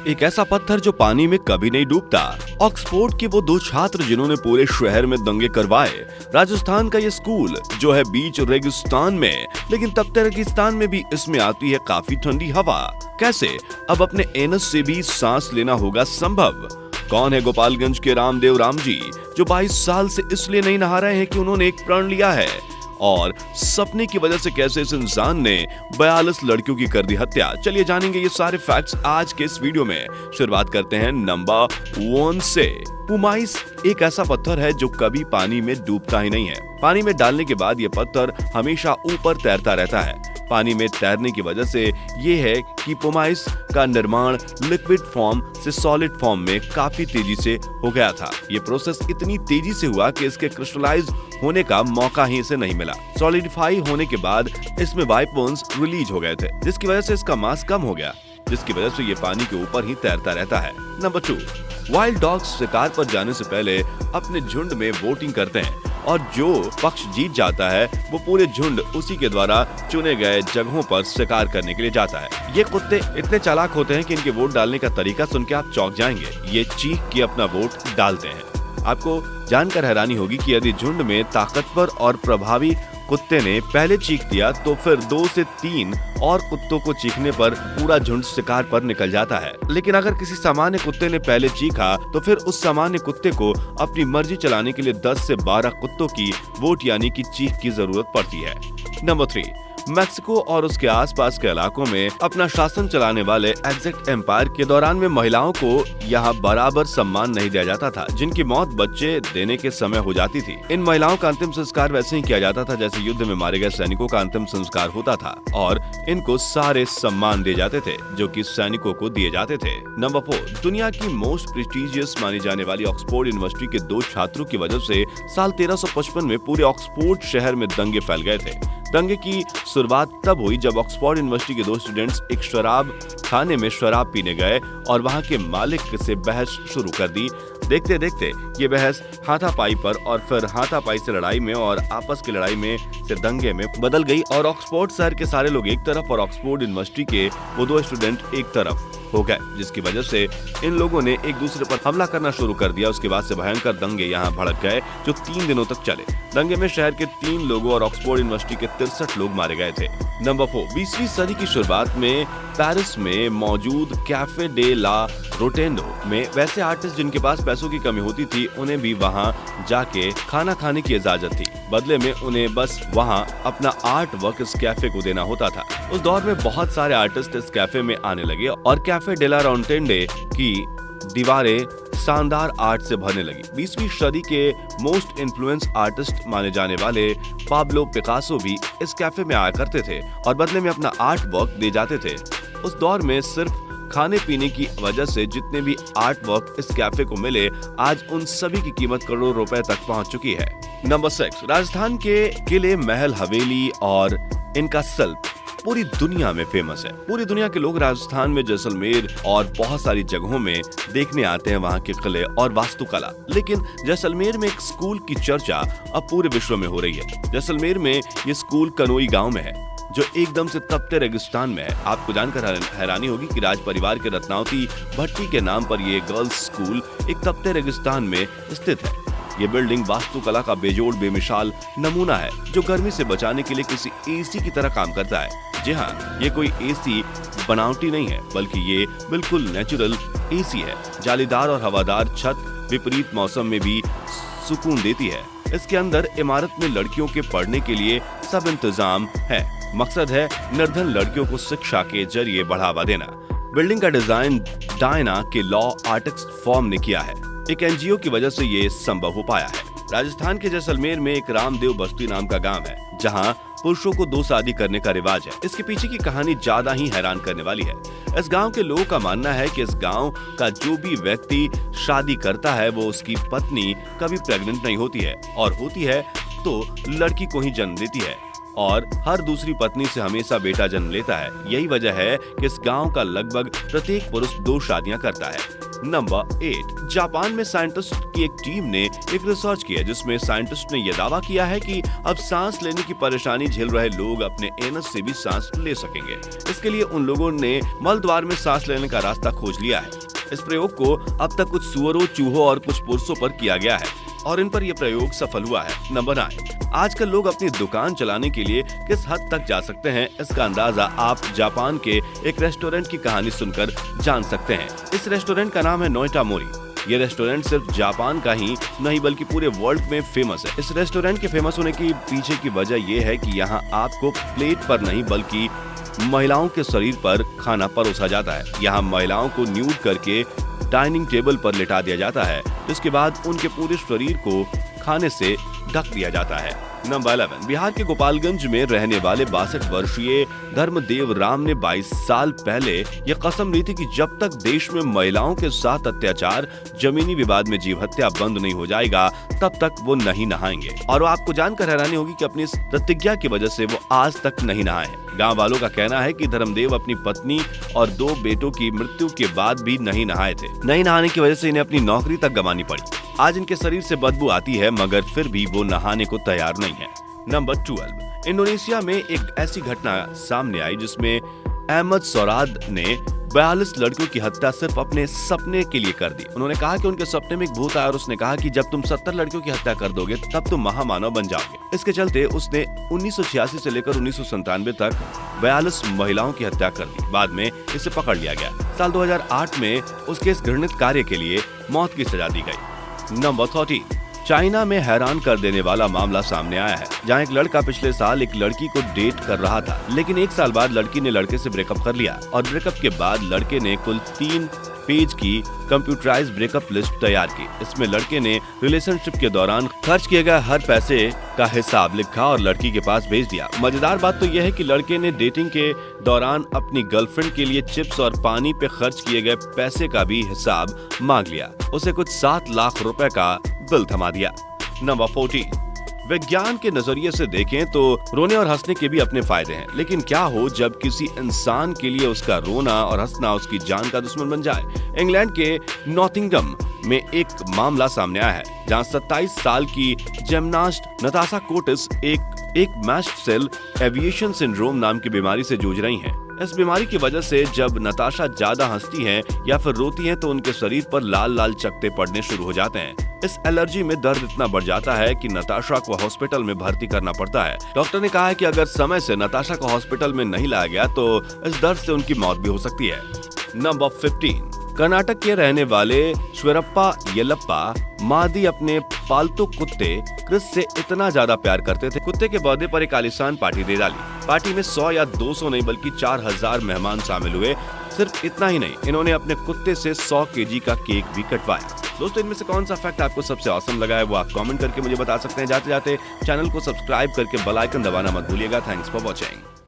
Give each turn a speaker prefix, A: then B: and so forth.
A: एक ऐसा पत्थर जो पानी में कभी नहीं डूबता। ऑक्सफोर्ड के वो दो छात्र जिन्होंने पूरे शहर में दंगे करवाए। राजस्थान का ये स्कूल जो है बीच रेगिस्तान में, लेकिन तप्ते रेगिस्तान में भी इसमें आती है काफी ठंडी हवा। कैसे? अब अपने एनस से भी सांस लेना होगा संभव। कौन है गोपालगंज के रामदेव राम जी, जो 22 साल से इसलिए नहीं नहा रहे हैं कि उन्होंने एक प्रण लिया है, और सपने की वजह से कैसे इस इंसान ने 42 लड़कियों की कर दी हत्या। चलिए जानेंगे ये सारे फैक्ट्स आज के इस वीडियो में। शुरुआत करते हैं नंबर 1 से। पुमाइस एक ऐसा पत्थर है जो कभी पानी में डूबता ही नहीं है। पानी में डालने के बाद ये पत्थर हमेशा ऊपर तैरता रहता है। पानी में तैरने की वजह से ये है कि पुमाइस का निर्माण लिक्विड फॉर्म से सॉलिड फॉर्म में काफी तेजी से हो गया था। ये प्रोसेस इतनी तेजी से हुआ कि इसके क्रिस्टलाइज होने का मौका ही इसे नहीं मिला। सॉलिडिफाई होने के बाद इसमें वाइपर्स रिलीज हो गए थे, जिसकी वजह से इसका मास कम हो गया, जिसकी वजह से ये पानी के ऊपर ही तैरता रहता है। नंबर 2, वाइल्ड डॉग्स शिकार पर जाने से पहले अपने झुंड में वोटिंग करते हैं, और जो पक्ष जीत जाता है वो पूरे झुंड उसी के द्वारा चुने गए जगहों पर शिकार करने के लिए जाता है। ये कुत्ते इतने चालाक होते हैं कि इनके वोट डालने का तरीका सुन के आप चौंक जाएंगे। ये चीख के अपना वोट डालते हैं। आपको जानकर हैरानी होगी कि यदि झुंड में ताकतवर और प्रभावी कुत्ते ने पहले चीख दिया तो फिर 2 से 3 और कुत्तों को चीखने पर पूरा झुंड शिकार पर निकल जाता है। लेकिन अगर किसी सामान्य कुत्ते ने पहले चीखा तो फिर उस सामान्य कुत्ते को अपनी मर्जी चलाने के लिए 10 से 12 कुत्तों की वोट यानी कि चीख की जरूरत पड़ती है। नंबर 3, मेक्सिको और उसके आसपास के इलाकों में अपना शासन चलाने वाले एज़टेक एम्पायर के दौरान में महिलाओं को यहाँ बराबर सम्मान नहीं दिया जाता था, जिनकी मौत बच्चे देने के समय हो जाती थी। इन महिलाओं का अंतिम संस्कार वैसे ही किया जाता था जैसे युद्ध में मारे गए सैनिकों का अंतिम संस्कार होता था, और इनको सारे सम्मान दिए जाते थे जो कि सैनिकों को दिए जाते थे। नंबर 4, दुनिया की मोस्ट प्रेस्टिजियस मानी जाने वाली ऑक्सफोर्ड यूनिवर्सिटी के 2 छात्रों की वजह से साल 1355 में पूरे ऑक्सफोर्ड शहर में दंगे फैल गए थे। दंगे की शुरुआत तब हुई जब ऑक्सफोर्ड यूनिवर्सिटी के 2 स्टूडेंट्स एक शराब खाने में शराब पीने गए और वहां के मालिक से बहस शुरू कर दी। देखते देखते ये बहस हाथापाई पर और फिर हाथापाई से लड़ाई में और आपस की लड़ाई में से दंगे में बदल गई, और ऑक्सफोर्ड शहर के सारे लोग एक तरफ और ऑक्सफोर्ड यूनिवर्सिटी के वो 2 स्टूडेंट एक तरफ हो गए, जिसकी वजह से इन लोगों ने एक दूसरे पर हमला करना शुरू कर दिया। उसके बाद से भयंकर दंगे यहाँ भड़क गए जो 3 दिनों तक चले। दंगे में शहर के 3 लोगों और ऑक्सफोर्ड यूनिवर्सिटी के 63 लोग मारे गए थे। नंबर 4, 20वीं सदी की शुरुआत में पेरिस में मौजूद कैफे डे ला रोटेंडो में वैसे आर्टिस्ट जिनके पास पैसों की कमी होती थी उन्हें भी वहां जाके खाना खाने की इजाजत थी। बदले में उन्हें बस वहां अपना आर्ट वर्क इस कैफे को देना होता था। उस दौर में बहुत सारे आर्टिस्ट इस कैफे में आने लगे और कैफे डे ला रोटेंडो की दीवारें शानदार आर्ट से भरने लगी। 20वीं सदी के मोस्ट इन्फ्लुएंस आर्टिस्ट माने जाने वाले पाब्लो पिकासो भी इस कैफे में आया करते थे और बदले में अपना आर्ट वर्क दे जाते थे। उस दौर में सिर्फ खाने पीने की वजह से जितने भी आर्ट वर्क इस कैफे को मिले, आज उन सभी की कीमत करोड़ों रुपए तक पहुंच चुकी है। नंबर 6, राजस्थान के किले, महल, हवेली और इनका शिल्प पूरी दुनिया में फेमस है। पूरी दुनिया के लोग राजस्थान में जैसलमेर और बहुत सारी जगहों में देखने आते हैं वहाँ के किले और वास्तुकला। लेकिन जैसलमेर में एक स्कूल की चर्चा अब पूरे विश्व में हो रही है। जैसलमेर में ये स्कूल कनोई गांव में है जो एकदम से तपते रेगिस्तान में है। आपको जानकर हैरानी होगी कि राज परिवार के रत्नावती भट्टी के नाम पर ये गर्ल्स स्कूल एक तपते रेगिस्तान में स्थित है। ये बिल्डिंग वास्तुकला का बेजोड़ बेमिसाल नमूना है जो गर्मी से बचाने के लिए किसी एसी की तरह काम करता है। जी हाँ, ये कोई एसी बनावटी नहीं है, बल्कि ये बिल्कुल नेचुरल एसी है। जालीदार और हवादार छत विपरीत मौसम में भी सुकून देती है। इसके अंदर इमारत में लड़कियों के पढ़ने के लिए सब इंतजाम है। मकसद है निर्धन लड़कियों को शिक्षा के जरिए बढ़ावा देना। बिल्डिंग का डिजाइन डायना के लॉ आर्टिस्ट फॉर्म ने किया है। एक एनजीओ की वजह से ये संभव हो पाया है। राजस्थान के जैसलमेर में एक रामदेव बस्ती नाम का गांव है जहां पुरुषों को 2 शादी करने का रिवाज है। इसके पीछे की कहानी ज्यादा ही हैरान करने वाली है। इस गांव के लोगों का मानना है कि इस गांव का जो भी व्यक्ति शादी करता है वो उसकी पत्नी कभी प्रेग्नेंट नहीं होती है, और होती है तो लड़की को ही जन्म देती है, और हर दूसरी पत्नी से हमेशा बेटा जन्म लेता है। यही वजह है कि इस गांव का लगभग प्रत्येक पुरुष 2 शादियां करता है। नंबर 8, जापान में साइंटिस्ट की एक टीम ने एक रिसर्च किया जिसमें साइंटिस्ट ने यह दावा किया है कि अब सांस लेने की परेशानी झेल रहे लोग अपने एनस से भी सांस ले सकेंगे। इसके लिए उन लोगों ने मल द्वार में सांस लेने का रास्ता खोज लिया है। इस प्रयोग को अब तक कुछ सुअरों, चूहों और कुछ पुरुषों पर किया गया है और इन पर यह प्रयोग सफल हुआ है। नंबर 9, आजकल लोग अपनी दुकान चलाने के लिए किस हद तक जा सकते हैं, इसका अंदाजा आप जापान के एक रेस्टोरेंट की कहानी सुनकर जान सकते हैं। इस रेस्टोरेंट का नाम है नोइटा मोरी। ये रेस्टोरेंट सिर्फ जापान का ही नहीं बल्कि पूरे वर्ल्ड में फेमस है। इस रेस्टोरेंट के फेमस होने की पीछे की वजह यह है कि यहाँ आपको प्लेट पर नहीं बल्कि महिलाओं के शरीर पर खाना परोसा जाता है। यहाँ महिलाओं को न्यूड करके डाइनिंग टेबल पर लिटा दिया जाता है, जिसके बाद उनके पूरे शरीर को खाने से ढक दिया जाता है। नंबर 11, बिहार के गोपालगंज में रहने वाले 62 वर्षीय धर्मदेव राम ने 22 साल पहले ये कसम ली थी कि जब तक देश में महिलाओं के साथ अत्याचार, जमीनी विवाद में जीव हत्या बंद नहीं हो जाएगा तब तक वो नहीं नहाएंगे। और आपको जानकर हैरानी होगी कि अपनी इस प्रतिज्ञा की वजह से वो आज तक नहीं नहाए हैं। गाँव वालों का कहना है कि धर्मदेव अपनी पत्नी और 2 बेटों की मृत्यु के बाद भी नहीं नहाए थे। नहीं नहाने की वजह से इन्हें अपनी नौकरी तक गंवानी पड़ी। आज इनके शरीर से बदबू आती है मगर फिर भी वो नहाने को तैयार नहीं है। नंबर 12, इंडोनेशिया में एक ऐसी घटना सामने आई जिसमें अहमद सौराद ने 42 लड़कियों की हत्या सिर्फ अपने सपने के लिए कर दी। उन्होंने कहा कि उनके सपने में एक भूत आया और उसने कहा कि जब तुम 70 लड़कियों की हत्या कर दोगे तब तुम महामानव बन जाओगे। इसके चलते उसने 1986 से लेकर 1997 तक 42 महिलाओं की हत्या कर दी। बाद में इसे पकड़ लिया गया। साल 2008 में उसके इस घृणित कार्य के लिए मौत की सजा दी गई। नंबर 13, चाइना में हैरान कर देने वाला मामला सामने आया है, जहां एक लड़का पिछले साल एक लड़की को डेट कर रहा था, लेकिन 1 साल बाद लड़की ने लड़के से ब्रेकअप कर लिया और ब्रेकअप के बाद लड़के ने कुल 3 पेज की कंप्यूटराइज्ड ब्रेकअप लिस्ट तैयार की। इसमें लड़के ने रिलेशनशिप के दौरान खर्च किए गए हर पैसे का हिसाब लिखा और लड़की के पास भेज दिया। मजेदार बात तो यह है कि लड़के ने डेटिंग के दौरान अपनी गर्लफ्रेंड के लिए चिप्स और पानी पे खर्च किए गए पैसे का भी हिसाब मांग लिया। उसे कुछ 7 लाख रुपए का बिल थमा दिया। नंबर 14, विज्ञान के नजरिए से देखें तो रोने और हंसने के भी अपने फायदे हैं, लेकिन क्या हो जब किसी इंसान के लिए उसका रोना और हंसना उसकी जान का दुश्मन बन जाए। इंग्लैंड के नॉटिंघम में एक मामला सामने आया है, जहां 27 साल की जिमनास्ट नताशा कोटिस एक मास्ट सेल एविएशन सिंड्रोम नाम की बीमारी से जूझ रही हैं। इस बीमारी की वजह से जब नताशा ज्यादा हंसती हैं या फिर रोती हैं तो उनके शरीर पर लाल लाल चकत्ते पड़ने शुरू हो जाते हैं। इस एलर्जी में दर्द इतना बढ़ जाता है कि नताशा को हॉस्पिटल में भर्ती करना पड़ता है। डॉक्टर ने कहा है कि अगर समय से नताशा को हॉस्पिटल में नहीं लाया गया तो इस दर्द से उनकी मौत भी हो सकती है। नंबर 15, कर्नाटक के रहने वाले श्वेरप्पा येलप्पा मादी अपने पालतू कुत्ते क्रिस से इतना ज्यादा प्यार करते थे, कुत्ते के बर्थडे पर एक आलीशान पार्टी दे डाली। पार्टी में 100 या 200 नहीं बल्कि 4000 मेहमान शामिल हुए। सिर्फ इतना ही नहीं, इन्होंने अपने कुत्ते से 100 केजी का केक भी कटवाया। दोस्तों, इनमें से कौन सा फैक्ट आपको सबसे ऑसम लगा है वो आप कमेंट करके मुझे बता सकते हैं। जाते जाते चैनल को सब्सक्राइब करके बेल आइकन दबाना मत भूलिएगा। Thanks for watching.